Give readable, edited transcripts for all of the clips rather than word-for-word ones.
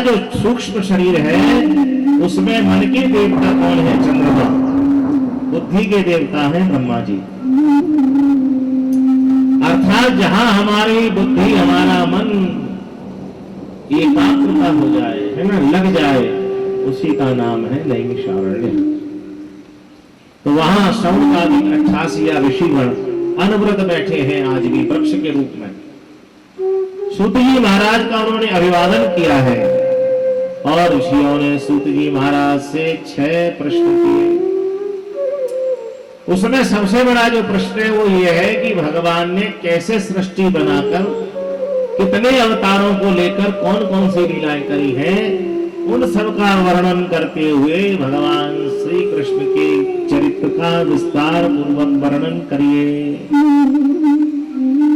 जो सूक्ष्म शरीर है उसमें मन के देवता कौन है? चंद्रमा। बुद्धि के देवता है ब्रह्मा जी। अर्थात जहां हमारी बुद्धि, हमारा मन एकाग्रता हो जाए, है ना, लग जाए, उसी का नाम है नैमिषारण्य। तो वहां शौनकादि 88 ऋषिगण अनवरत बैठे हैं आज भी वृक्ष के रूप में। सूत जी महाराज का उन्होंने अभिवादन किया है और ऋषियों ने सूत जी महाराज से 6 प्रश्न किए। उसमें सबसे बड़ा जो प्रश्न है वो ये है कि भगवान ने कैसे सृष्टि बनाकर, कितने अवतारों को लेकर कौन कौन सी लीलाएं करी हैं, उन सब का वर्णन करते हुए भगवान श्री कृष्ण के चरित्र का विस्तार पूर्वक वर्णन करिए।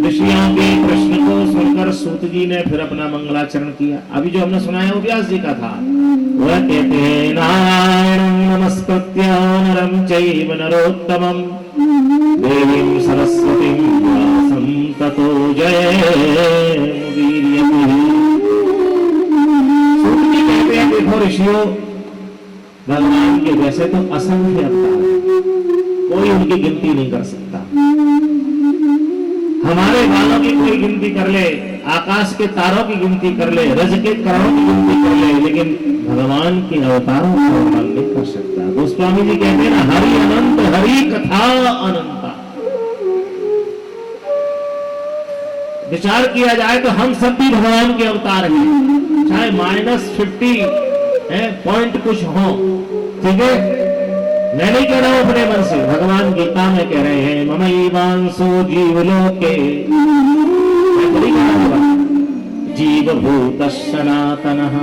ऋषियों के प्रश्न को सुनकर सूत जी ने फिर अपना मंगलाचरण किया। अभी जो हमने सुनाया वो व्यास जी का था। वह कहते हैं नारायणं नमस्कृत्य नरं चैव नरोत्तमं देवीं सरस्वतीं व्यासं ततो जयमुदीरयति। सूत जी कहते हैं देखो ऋषियों, भगवान के वैसे तो असंख्य अवतार, कोई उनकी गिनती नहीं कर सकता। हमारे बालों की कोई गिनती कर ले, आकाश के तारों की गिनती कर ले, रज के कणों की गिनती कर ले, लेकिन भगवान के अवतारों का वर्णन नहीं कर सकता। गोस्वामी जी कहते हैं ना, हरि अनंत हरि कथा अनंता। विचार किया जाए तो हम सब भी भगवान के अवतार हैं, चाहे -50 पॉइंट कुछ हो, ठीक है। मैं नहीं कह रहा हूं अपने मन से, भगवान गीता में कह रहे हैं ममैवांसो जीवलोके, मैं तो नहीं कह रहा हूं, जीवभूतः सनातनः।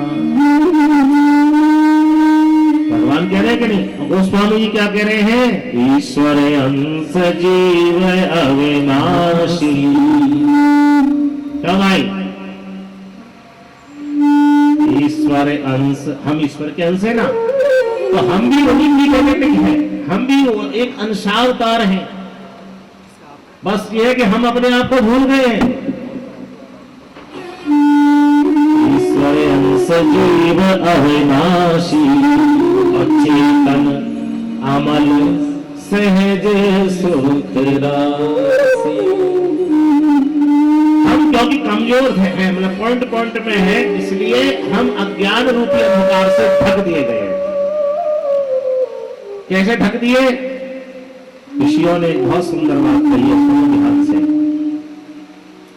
भगवान कह रहे हैं कि नहीं? गोस्वामी जी क्या कह रहे हैं? ईश्वर अंश जीव अविनाशी। क्या भाई? ईश्वर अंश, हम ईश्वर के अंश है ना, तो हम भी उन्हीं की बेटे हैं, हम भी एक अंशावतार हैं। बस ये है कि हम अपने आप को भूल गए हैं। ईश्वर अंश जीव अविनाशी, अचेतन अमल सहज सुख राशि। हम क्योंकि कमजोर हैं, मतलब पॉइंट में है, इसलिए हम अज्ञान रूपी अंधकार से ढक दिए गए हैं। कैसे ढक दिए? ऋषियों ने बहुत सुंदर बात कही है, सुनो ध्यान से।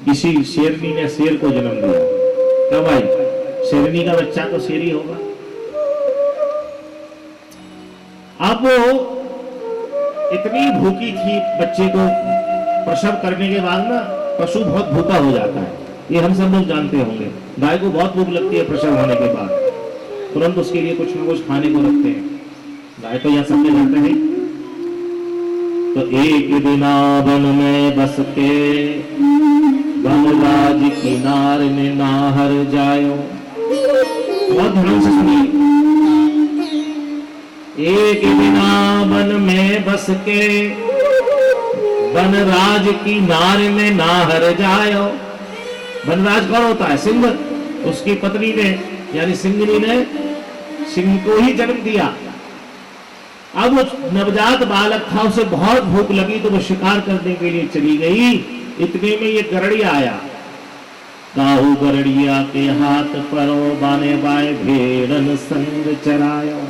किसी शेरनी ने शेर को जन्म दिया। क्या भाई? शेरनी का बच्चा तो शेर ही होगा। अब वो इतनी भूखी थी, बच्चे को प्रसव करने के बाद ना पशु बहुत भूखा हो जाता है, ये हम सब लोग जानते होंगे। गाय को बहुत भूख लगती है प्रसव होने के बाद, तुरंत उसके लिए कुछ ना कुछ खाने को रखते हैं। गाय तो यह सबके जानते हैं। तो एक दिन वन में बस के वनराज किनार में नाहर जायो। बहुत ध्यान से सुनिए। एक दिन वन में बस के वनराज की नार में नाहर जायो। वनराज कौन होता है? सिंह। उसकी पत्नी ने यानी सिंहनी ने सिंह को ही जन्म दिया। अब वो नवजात बालक था, उसे बहुत भूख लगी तो वो शिकार करने के लिए चली गई। इतने में ये गरड़िया आया। काहू गरड़िया के हाथ परो बाने बाए भेड़न संग चरायो।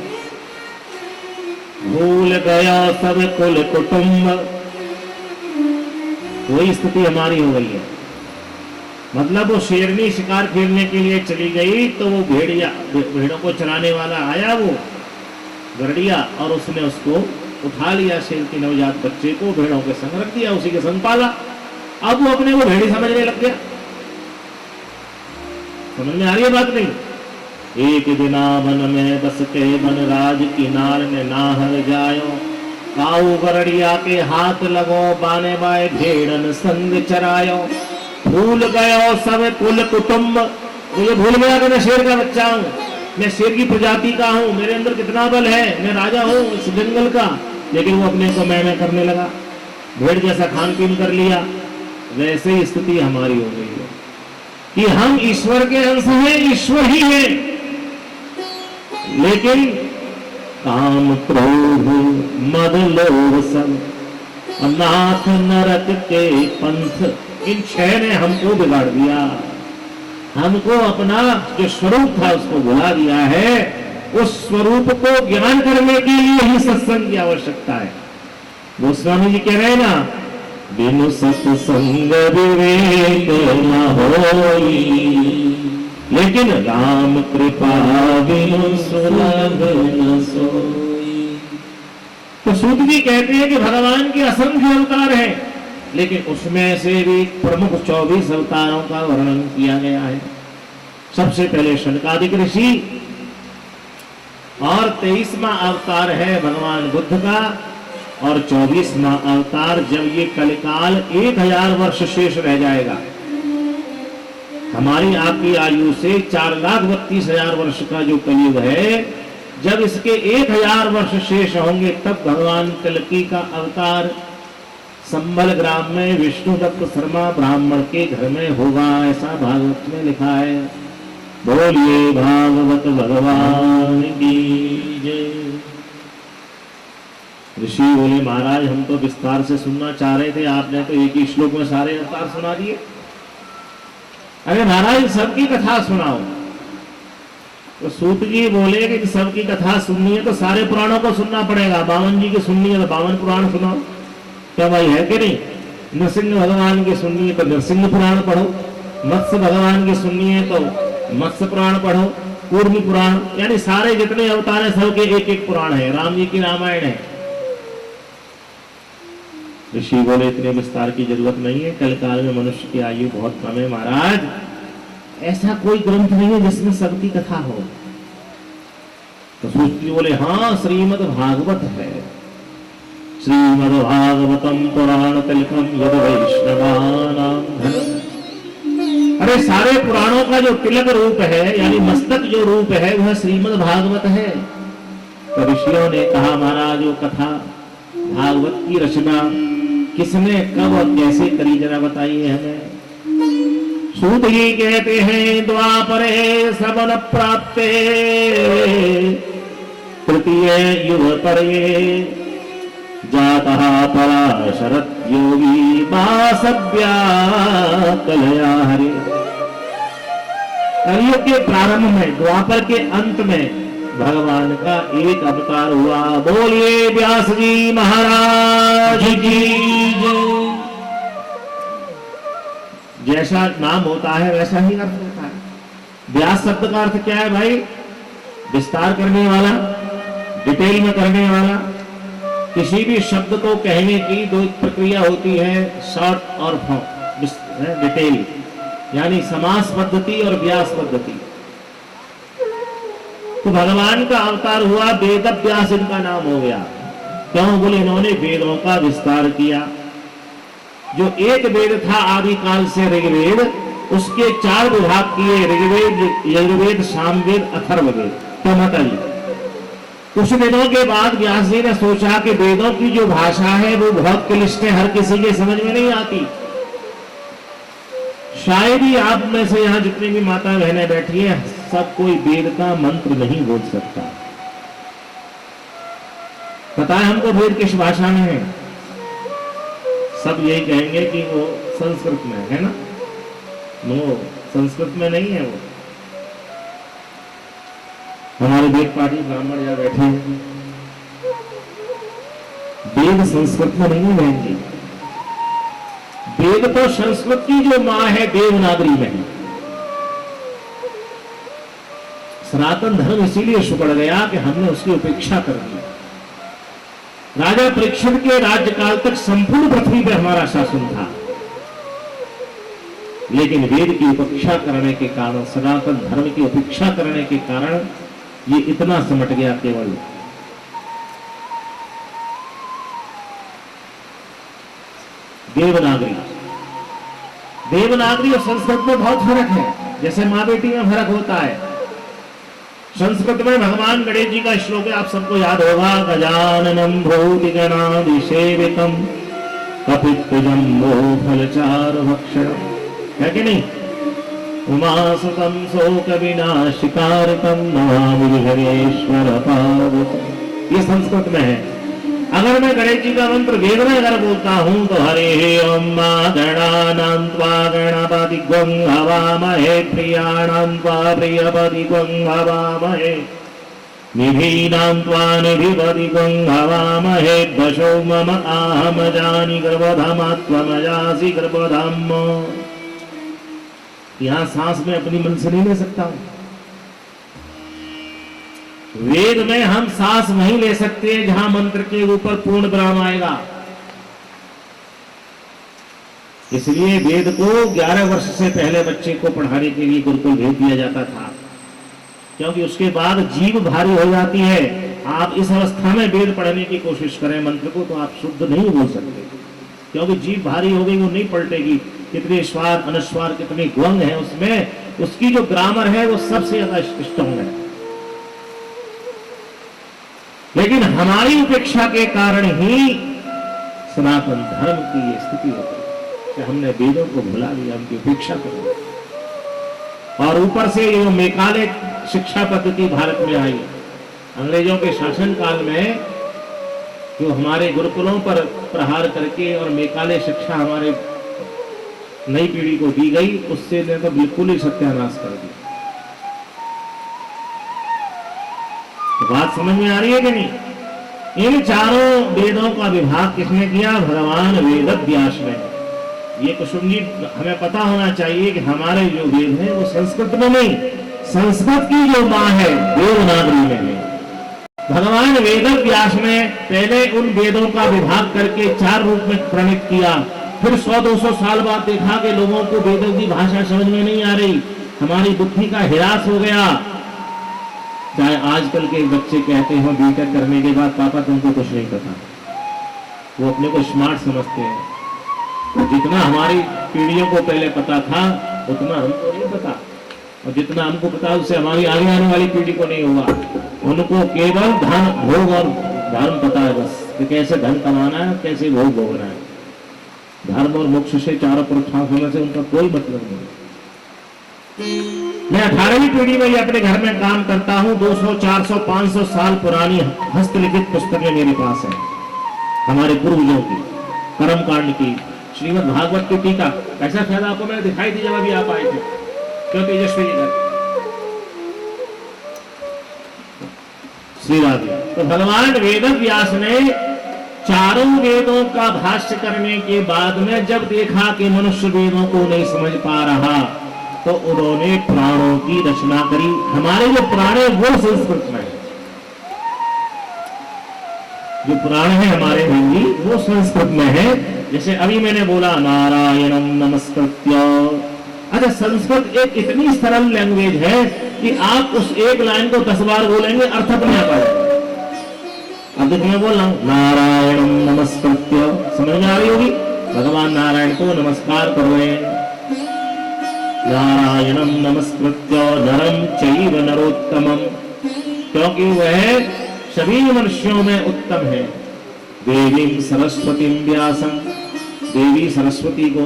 भूल गया सब कुल कुटुंब। वही स्थिति हमारी हो गई है। मतलब वो शेरनी शिकार खेलने के लिए चली गई तो वो भेड़ों को चराने वाला आया, वो गरड़िया, और उसने उसको उठा लिया, शेर के नवजात बच्चे को भेड़ों के संग रख दिया, उसी के संग पाला। अब वो अपने को भेड़ी समझने लग गया। समझ में आ रही है बात नहीं? एक दिना वन में बस के वनराज किनार में नाहर जायो। काऊ गरड़िया के हाथ लगो बाने बाए भेड़न संग चरायो। भूल गयो सब कुल कुटुंब। मुझे भूल गया कि मैं शेर का बच्चा हूँ, मैं शेर की प्रजाति का हूँ, मेरे अंदर कितना बल है, मैं राजा हूँ इस जंगल का। लेकिन वो अपने को मैं करने लगा, भेड़ जैसा खान पीन कर लिया। वैसे ही स्थिति हमारी हो गई है कि हम ईश्वर के अंश हैं, ईश्वर ही हैं, लेकिन काम क्रोध मद लोभ सब अनाथ नरक के पंथ, इन छह ने हमको बिगाड़ दिया। हमको अपना जो स्वरूप था उसको भुला दिया है। उस स्वरूप को ज्ञान करने के लिए ही सत्संग की आवश्यकता है। गोस्वामी जी कह रहे हैं ना, बिनु सत्संग विवेक न होई, लेकिन राम कृपा बिनु सुलभ न सोई। तो सूत जी कहते हैं कि भगवान के असंख्य अवतार हैं, लेकिन उसमें से भी प्रमुख 24 अवतारों का वर्णन किया गया है। सबसे पहले शनकादिक ऋषि, और 23वां अवतार है भगवान बुद्ध का, और 24वां अवतार जब ये कलिकाल 1000 वर्ष शेष रह जाएगा, हमारी आपकी आयु से 4,32,000 वर्ष का जो कलयुग है, जब इसके 1000 वर्ष शेष होंगे, तब भगवान कल्की का अवतार संबल ग्राम में विष्णुदत्त शर्मा ब्राह्मण के घर में होगा, ऐसा भागवत में लिखा है। बोलिए भागवत भगवान की जय। ऋषि बोले, महाराज हम तो विस्तार से सुनना चाह रहे थे, आपने तो एक ही श्लोक में सारे अवतार सुना दिए। अरे महाराज सबकी कथा सुनाओ। तो सूत जी बोले कि सबकी कथा सुननी है तो सारे पुराणों को सुनना पड़ेगा। 52 जी की सुननी है तो 52 पुराण सुनाओ। क्या भाई है कि नहीं? नरसिंह भगवान की सुननी है तो नरसिंह पुराण पढ़ो, मत्स्य भगवान की सुननी है तो मत्स्य पुराण पढ़ो, कूर्मी पुराण, यानी सारे जितने अवतार हैं सबके एक एक पुराण है। राम जी की रामायण है। ऋषि बोले इतने विस्तार की जरूरत नहीं है, कल काल में मनुष्य की आयु बहुत कम है महाराज, ऐसा कोई ग्रंथ नहीं है जिसमें सबकी कथा हो। तो सूत बोले हाँ, श्रीमद् भागवत है, श्रीमद् भागवतम पुराण तिलकम यद वैष्णवानां धनम। अरे सारे पुराणों का जो तिलक रूप है, यानी मस्तक जो रूप है, वह श्रीमद् भागवत है। तो ऋषियों ने कहा महाराज वो कथा भागवत की रचना किसने कब और कैसे करी, जरा बताइए हमें। सूत जी कहते हैं द्वापरे श्रवण प्राप्ते तृतीय युग परये जातः पराशरत योगी वासव्या कलया हरे। कलयुग के प्रारंभ में, द्वापर के अंत में भगवान का एक अवतार हुआ। बोलिए व्यास जी महाराज की जय। जैसा नाम होता है वैसा ही अर्थ होता है। व्यास शब्द का अर्थ क्या है भाई? विस्तार करने वाला, डिटेल में करने वाला। किसी भी शब्द को कहने की दो प्रक्रिया होती है, शॉर्ट और डिटेल, यानी समास पद्धति और व्यास पद्धति। तो भगवान का अवतार हुआ, वेद व्यास इनका नाम हो गया। क्यों? बोले इन्होंने वेदों का विस्तार किया। जो एक वेद था आदि काल से ऋग्वेद, उसके 4 विभाग किए, ऋग्वेद, यजुर्वेद, सामवेद, अथर्ववेद। तो बताइए, कुछ दिनों के बाद व्यास जी ने सोचा कि वेदों की जो भाषा है वो बहुत क्लिष्ट है, हर किसी के समझ में नहीं आती। शायद ही आप में से यहाँ जितनी भी माता बहनें बैठी हैं, सब कोई वेद का मंत्र नहीं बोल सकता। पता है हमको वेद किस भाषा में है? सब यही कहेंगे कि वो संस्कृत में है ना। नो, संस्कृत में नहीं है वो। हमारे वेद पाठी ब्राह्मण यहाँ बैठे हैं, वेद संस्कृत में नहीं है बहन जी। वेद तो संस्कृत की जो मां है देवनागरी में है। सनातन धर्म इसीलिए सुकड़ गया कि हमने उसकी उपेक्षा कर दी। राजा परीक्षित के राज्यकाल तक संपूर्ण पृथ्वी पर हमारा शासन था, लेकिन वेद की उपेक्षा करने के कारण, सनातन धर्म की उपेक्षा करने के कारण ये इतना सिमट गया। केवल देवनागरी, देवनागरी और संस्कृत में बहुत फर्क है। जैसे माँ बेटी में फर्क होता है। संस्कृत में भगवान गणेश जी का श्लोक है, आप सबको याद होगा, गजाननम भूतिगणाधिसेवितम कपित्तजम्बो फलचार भक्षणम, है कि नहीं? उमासुतं शोक विनाशिकारकं नमामि विघ्नेश्वर पार्वती। ये संस्कृत में है। अगर मैं गणेश जी का मंत्र वेद में अगर बोलता हूं तो हरे ओम मा गणानां त्वा गणपतिग्वं हवामहे प्रियाणां त्वा प्रियपतिग्वं हवामहे निधीनां त्वा निधिपतिग्वं हवामहे दशो मम आहमजानि गर्भधामात्वमजासि गर्भधाम। यहां सांस में अपनी मन से नहीं ले सकता हूं। वेद में हम सांस नहीं ले सकते जहां मंत्र के ऊपर पूर्ण विराम आएगा। इसलिए वेद को 11 वर्ष से पहले बच्चे को पढ़ाने के लिए गुरुकुल भेज दिया जाता था, क्योंकि उसके बाद जीभ भारी हो जाती है। आप इस अवस्था में वेद पढ़ने की कोशिश करें मंत्र को तो आप शुद्ध नहीं बोल सकते, क्योंकि जीभ भारी हो गई, वो नहीं पलटेगी। कितने स्वर अनुस्वार कितने ग्वंग है उसमें, उसकी जो ग्रामर है वो सबसे ज्यादा स्ट्रांग है। लेकिन हमारी उपेक्षा के कारण ही सनातन धर्म की ये स्थिति होती है कि हमने वेदों को भुला दिया, उनकी उपेक्षा कर दी। और ऊपर से ये मेकाले शिक्षा पद्धति भारत में आई अंग्रेजों के शासन काल में, जो हमारे गुरुकुलों पर प्रहार करके और मेकाले शिक्षा हमारे नई पीढ़ी को दी गई, उससे ने तो बिल्कुल ही सत्यानाश कर दिया। तो बात समझ में आ रही है कि नहीं? इन चारों वेदों का विभाग किसने किया? भगवान वेद व्यास ने। ये कुसुम जी हमें पता होना चाहिए कि हमारे जो वेद हैं वो संस्कृत में नहीं, संस्कृत की जो मां है देवनागरी में है। भगवान वेद व्यास ने पहले उन वेदों का विभाग करके 4 रूप में प्रणीत किया। फिर 100-200 साल बाद देखा कि लोगों को वेदों की भाषा समझ में नहीं आ रही, हमारी बुद्धि का हिरास हो गया। चाहे आजकल के बच्चे कहते हो बीटेक करने के बाद पापा तुमको कुछ नहीं पता, वो अपने को स्मार्ट समझते हैं। जितना हमारी पीढ़ियों को पहले पता था उतना हमको नहीं पता, और जितना हमको पता उससे हमारी आगे आने वाली पीढ़ी को नहीं होगा। उनको केवल धन भोग और धर्म पता है, बस कि कैसे धन कमाना है, कैसे भोग भोगना है। धर्म और मोक्ष से चारों पुरुषार्थ होने से उनका कोई मतलब नहीं। मैं 18वीं पीढ़ी में ये अपने घर में काम करता हूँ। 200, 400, 500 साल पुरानी हस्तलिखित पुस्तकें मेरे पास है, हमारे पूर्वजों की, कर्म कांड की, श्रीमद् भागवत की टीका। ऐसा शायद आपको मैंने दिखाई दी जब अभी आप आए थे, क्यों तेजस्वी इधर श्री राधे। तो भगवान वेद व्यास ने चारों वेदों का भाष्य करने के बाद में जब देखा कि मनुष्य वेदों को नहीं समझ पा रहा, तो उन्होंने पुराणों की रचना करी। हमारे जो पुराण है वो संस्कृत में है, जो पुराण है हमारे हिंदी वो संस्कृत में है। जैसे अभी मैंने बोला नारायणम नमस्कृत्य। अच्छा, संस्कृत एक इतनी सरल लैंग्वेज है कि आप उस एक लाइन को 10 बार बोलेंगे, अर्थ अपने आप आएगा। अब देखो मैं बोल रहा हूं नारायणम नमस्कृत्य, समझ में आ रही होगी? भगवान नारायण को नमस्कार कर रहे हैं। नारायणम नमस्कृत्य नरम चैव नरोत्तमम, क्योंकि वह सभी मनुष्यों में उत्तम है। देवी सरस्वती व्यासम, देवी सरस्वती को,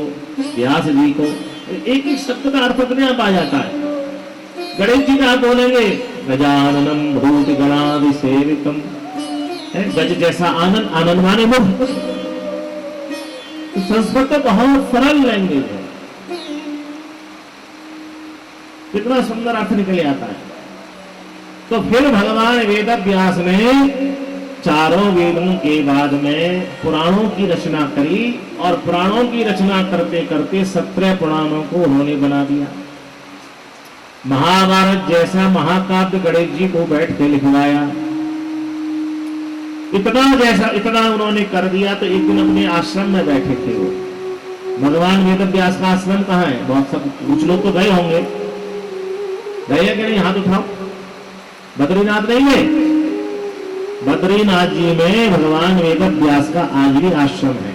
व्यास जी को, एक एक शब्द का अर्थ अपने आप आ जाता है। गणेश जी का आप बोलेंगे गजाननम भूत गणादि सेवितम, गज जैसा आनंद, आनंद माने मुख। तो संस्कृत तो बहुत सरल लैंग्वेज है, कितना सुंदर अर्थ निकल आता है। तो फिर भगवान वेद व्यास ने चारों वेदों के बाद में पुराणों की रचना करी, और पुराणों की रचना करते करते 17 पुराणों को उन्होंने बना दिया। महाभारत जैसा महाकाव्य गणेश जी को बैठ के लिखवाया। इतना उन्होंने कर दिया। तो एक दिन अपने आश्रम में बैठे थे वो। भगवान वेद व्यास का आश्रम कहाँ है? बहुत सब कुछ लोग तो गए होंगे, गए कि नहीं? हाथ उठाओ। बद्रीनाथ नहीं गए? बद्रीनाथ जी में भगवान वेद व्यास का आज भी आश्रम है,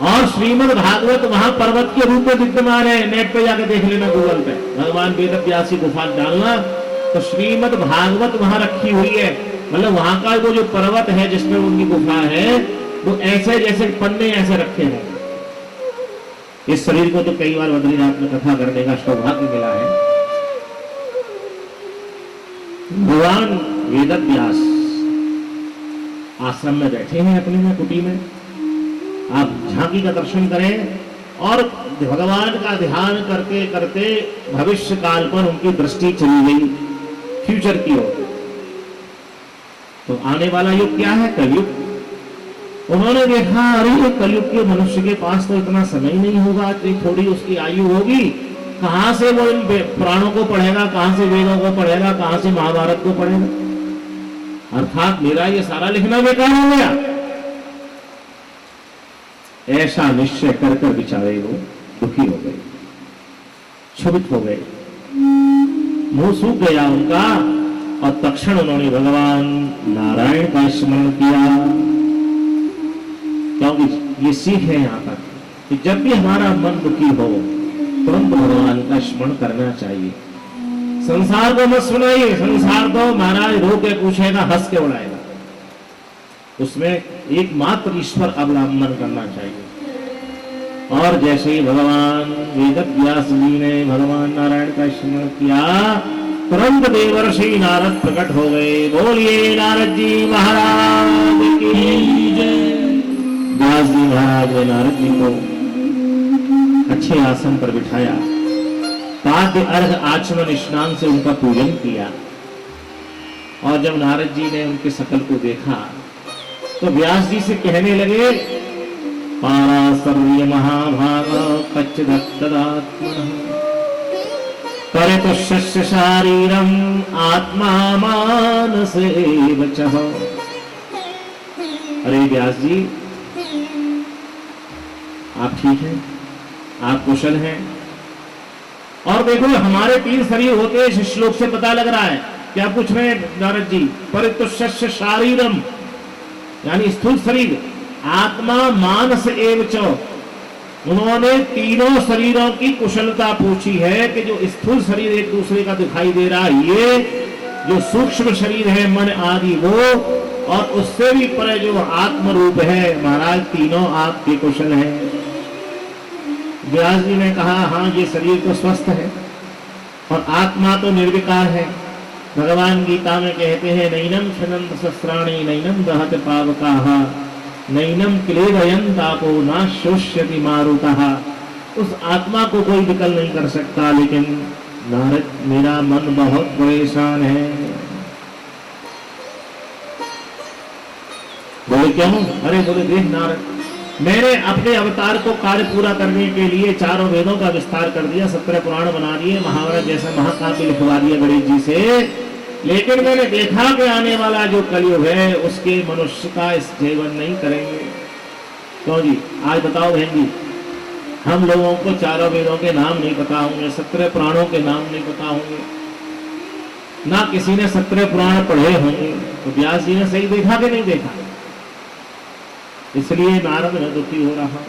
और श्रीमद् भागवत वहां पर्वत के रूप में विद्यमान है। नेट पे जाके देख लेना, गूगल पे भगवान वेद व्यास की गुफा डालना, तो श्रीमद् भागवत वहां रखी हुई है। मतलब वहां का वो जो पर्वत है जिसमें उनकी गुफा है, वो ऐसे जैसे पन्ने ऐसे रखे हैं। इस शरीर को तो कई बार बद्रीनाथ में कथा करने का सौभाग्य मिला है। भगवान वेदव्यास आश्रम में बैठे हैं अपने में कुटी में। आप झांकी का दर्शन करें और भगवान का ध्यान करते करते भविष्य काल पर उनकी दृष्टि चली गई फ्यूचर की ओर। तो आने वाला युग क्या है? कलयुग। उन्होंने देखा अरे कलयुग के मनुष्य के पास तो इतना समय नहीं होगा, इतनी थोड़ी उसकी आयु होगी, कहां से वो इन पुराणों को पढ़ेगा, कहां से वेदों को पढ़ेगा, कहां से महाभारत को पढ़ेगा। अर्थात मेरा ये सारा लिखना बेकार हो गया। ऐसा निश्चय कर कर बेचारे वो दुखी हो गए, क्षुभित हो गए, मुंह सूख गया उनका। और तक्षण उन्होंने भगवान नारायण का स्मरण किया। क्योंकि ये सीख है यहां तक कि जब भी हमारा मन दुखी हो तुरंत भगवान का स्मरण करना चाहिए। संसार को मत सुनाइए, संसार तो महाराज रो के पूछेगा, हंस के उड़ाएगा। उसमें एकमात्र ईश्वर अवलंबन करना चाहिए। और जैसे ही भगवान वेदव्यास जी ने भगवान नारायण का स्मरण किया, तुरंत देवर्षि नारद प्रकट हो गए। बोलिए नारद जी महाराज की जय। व्यास जी महाराज ने नारद जी को अच्छे आसन पर बिठाया, पाद्य अर्घ आचमन स्नान से उनका पूजन किया। और जब नारद जी ने उनके शकल को देखा तो व्यास जी से कहने लगे, पाराशर्य महाभाग कच्चिदत्तदात्मनः परितुष्यस्य शारीरम आत्मा मानसेव चः। अरे व्यास जी, आप ठीक हैं, आप कुशल हैं। और देखो हमारे 3 शरीर होते हैं, इस श्लोक से पता लग रहा है। क्या पूछ रहे हैं नारद जी? परितुष्यस्य शारीरम यानी स्थूल शरीर, आत्मा मानस एव च। उन्होंने तीनों शरीरों की कुशलता पूछी है कि जो स्थूल शरीर एक दूसरे का दिखाई दे रहा है, ये जो सूक्ष्म शरीर है मन आदि वो, और उससे भी परे जो आत्म रूप है, महाराज तीनों आपके कुशल हैं। व्यास जी ने कहा, हाँ ये शरीर तो स्वस्थ है और आत्मा तो निर्विकार है। भगवान गीता में कहते हैं, नैनम क्षणंत शस्त्राणि नैनम दहत पावकाः नैनम क्लेदयन्तापो न शोष्यति मारुतः। उस आत्मा को कोई विकल नहीं कर सकता। लेकिन नारद, मेरा मन बहुत परेशान है। बोले क्यों? अरे बोले देख नारद, मैंने अपने अवतार को कार्य पूरा करने के लिए 4 वेदों का विस्तार कर दिया, 17 पुराण बना दिए, महाभारत जैसा महाकाव्य लिखवा दिया गणेश जी से। लेकिन मैंने देखा कि आने वाला जो कलयुग है उसके मनुष्य का इस जीवन नहीं करेंगे। क्यों जी? आज बताओ बहन जी, हम लोगों को 4 वेदों के नाम नहीं पता होंगे, 17 पुराणों के नाम नहीं पता होंगे, ना किसी ने 17 पुराण पढ़े होंगे। तो व्यास जी ने सही देखा कि नहीं देखा? इसलिए नारद में दुखी हो रहा।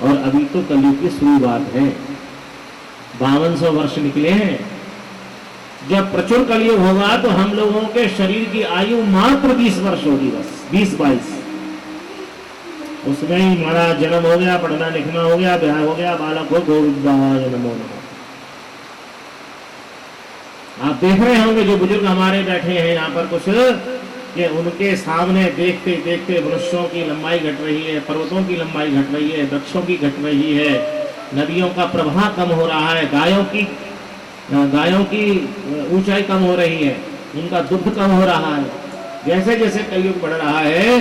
और अभी तो कलयुग की शुरुआत है, 5200 वर्ष निकले हैं। जब प्रचुर कलयुग होगा तो हम लोगों के शरीर की आयु मात्र 20 वर्ष होगी, बस 20-22। उसमें ही हमारा जन्म हो गया, पढ़ना लिखना हो गया, ब्याह हो गया, बालक हो, गोविंदाय नमो नमः। आप देख रहे होंगे जो बुजुर्ग हमारे बैठे हैं यहाँ पर कुछ, कि उनके सामने देखते देखते मनुष्यों की लंबाई घट रही है, पर्वतों की लंबाई घट रही है, वृक्षों की घट रही है, नदियों का प्रवाह कम हो रहा है, गायों की ऊंचाई कम हो रही है, उनका दुग्ध कम हो रहा है। जैसे जैसे कलयुग बढ़ रहा है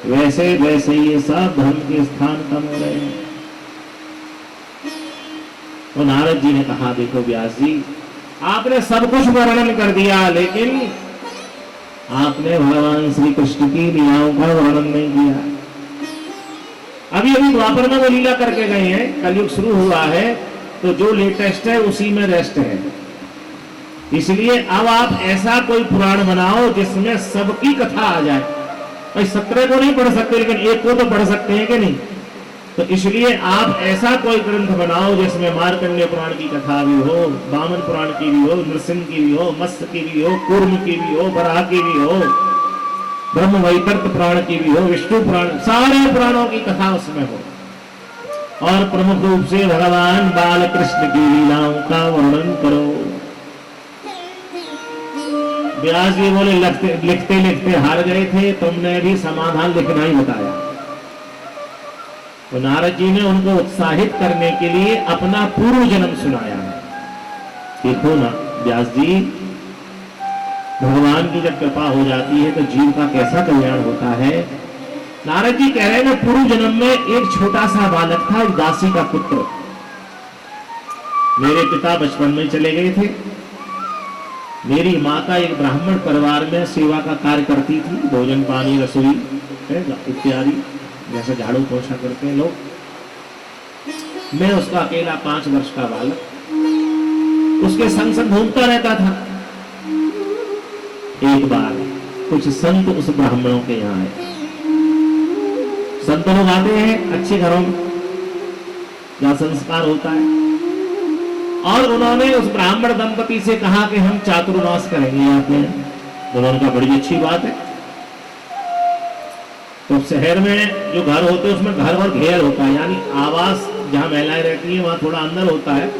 वैसे वैसे ये सब धर्म के स्थान कम हो रहे हैं। तो नारद जी ने कहा, देखो व्यास जी, आपने सब कुछ वर्णन कर दिया, लेकिन आपने भगवान श्री कृष्ण की लीलाओं का वर्णन नहीं किया। अभी द्वापर में वो लीला करके गए हैं, कलयुग शुरू हुआ है तो जो लेटेस्ट है उसी में रेस्ट है। इसलिए अब आप ऐसा कोई पुराण बनाओ जिसमें सबकी कथा आ जाए। भाई 17 को नहीं पढ़ सकते, लेकिन एक को तो पढ़ सकते हैं कि नहीं? तो इसलिए आप ऐसा कोई ग्रंथ बनाओ जिसमें मार्कंडेय पुराण की कथा भी हो, वामन पुराण की भी हो, नृसिंह की भी हो, मत्स्य की भी हो, कूर्म की भी हो, वराह की भी हो, ब्रह्म वैवर्त पुराण की भी हो, विष्णु पुराण, सारे पुराणों की कथा उसमें हो। और प्रमुख रूप से भगवान बाल कृष्ण की लीलाओं का वर्णन करो। व्यास जी बोले लिखते लिखते हार गए थे, तुमने भी समाधान लिखना ही बताया। तो नारद जी ने उनको उत्साहित करने के लिए अपना पूर्व जन्म सुनाया है। देखो ना व्यास जी, भगवान की जब कृपा हो जाती है तो जीव का कैसा कल्याण होता है। नारद जी कह रहे हैं पूर्व जन्म में एक छोटा सा बालक था, एक दासी का पुत्र। मेरे पिता बचपन में चले गए थे। मेरी माता एक ब्राह्मण परिवार में सेवा का कार्य करती थी, भोजन पानी रसोई इत्यादि जैसे झाड़ू पोछा करते हैं लोग। मैं उसका अकेला 5 वर्ष का बालक उसके संग संग घूमता रहता था। एक बार कुछ संत उस ब्राह्मणों के यहाँ आए। संत लोग आते हैं अच्छे घरों में जहाँ संस्कार होता है, और उन्होंने उस ब्राह्मण दंपति से कहा कि हम चातुर्मास करेंगे यहाँ पे। उन्होंने कहा बड़ी अच्छी बात है। तो शहर में जो घर होते हैं उसमें घर और घेर होता है, यानी आवास जहाँ महिलाएं रहती है वहां थोड़ा अंदर होता है,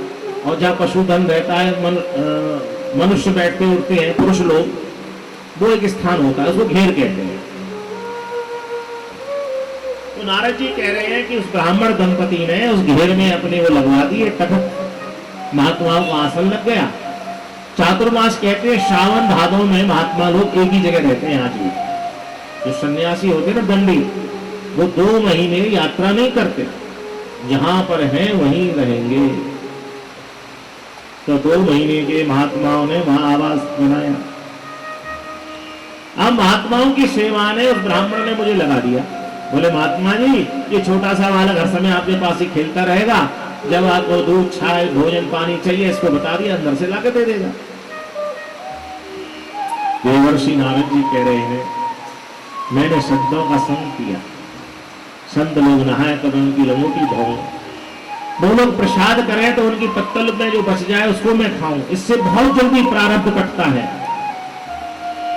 और जहाँ पशुधन रहता है, मनुष्य बैठते उठते हैं पुरुष लोग, वो एक स्थान होता है, उसको घेर कहते हैं। तो नारद जी कह रहे हैं कि उस ब्राह्मण दंपति ने उस घेर में अपने वो लगवा दिए तखत। महात्माओं को आसन लग गया। चातुर्मास कहते हैं श्रावण भादों में महात्मा लोग एक ही जगह रहते हैं। आज भी जो सन्यासी होते हैं ना दंडी, वो 2 महीने यात्रा नहीं करते, जहां पर हैं वहीं रहेंगे। तो 2 महीने के महात्माओं ने वहां आवास बनाया। अब महात्माओं की सेवा ने उस ब्राह्मण ने मुझे लगा दिया। बोले महात्मा जी, ये छोटा सा बालक हर समय आपके पास ही खेलता रहेगा, जब आपको दूध चाय भोजन पानी चाहिए इसको बता दिया, अंदर से लाकर दे देगा। देवर्षि नारद जी कह रहे हैं मैंने संतों का संग किया। संत लोग नहाए तब उनकी लंगोटी धोऊं, वो लोग प्रसाद करें तो उनकी पत्तल में जो बच जाए उसको मैं खाऊं। इससे बहुत जल्दी प्रारब्ध कटता है।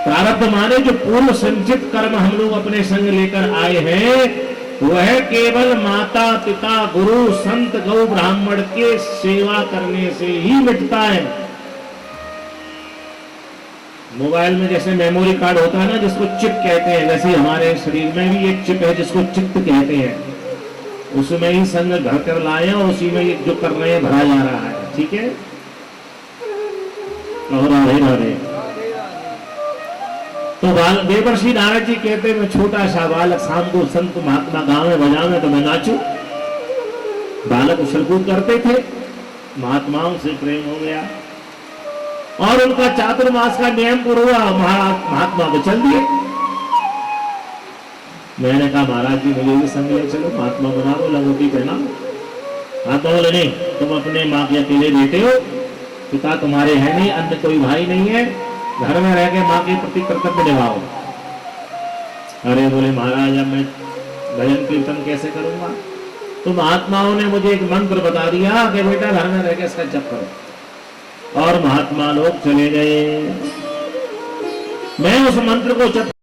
प्रारब्ध माने जो पूर्व संचित कर्म हम लोग अपने संग लेकर आए हैं, वह केवल माता पिता गुरु संत गौ ब्राह्मण के सेवा करने से ही मिटता है। मोबाइल में जैसे मेमोरी कार्ड होता है ना, जिसको चिप कहते हैं, वैसे हमारे शरीर में भी एक चिप है जिसको चित्त कहते हैं। उसमें ही संग घर कर लाए और उसी में जो कर रहे हैं भरा जा रहा है। ठीक है, और राधे तो देवर्षि नारद जी कहते मैं छोटा सा बालक, शाम को संत महात्मा गांव में बजावे तो मैं नाचू। बालक उछलकूद करते थे, महात्माओं से प्रेम हो गया और उनका चातुर्मास का नियम पूरा हुआ। महात्मा को चल दिए। मैंने कहा महाराज जी मुझे भी संग ले चलो, महात्मा बना दो, लंगोटी पहना। महात्मा बोले नहीं, तुम अपने माँ के अकेले बेटे हो, पिता तुम्हारे है नहीं, अन्य कोई भाई नहीं है, घर में रह के माँ के प्रति कर्तव्य निभाओ। अरे बोले महाराज अब मैं भजन कीर्तन कैसे करूंगा। तो महात्माओं ने मुझे एक मंत्र बता दिया कि बेटा घर में रह के इसका जप करो, और महात्मा लोग चले गए। मैं उस मंत्र को जप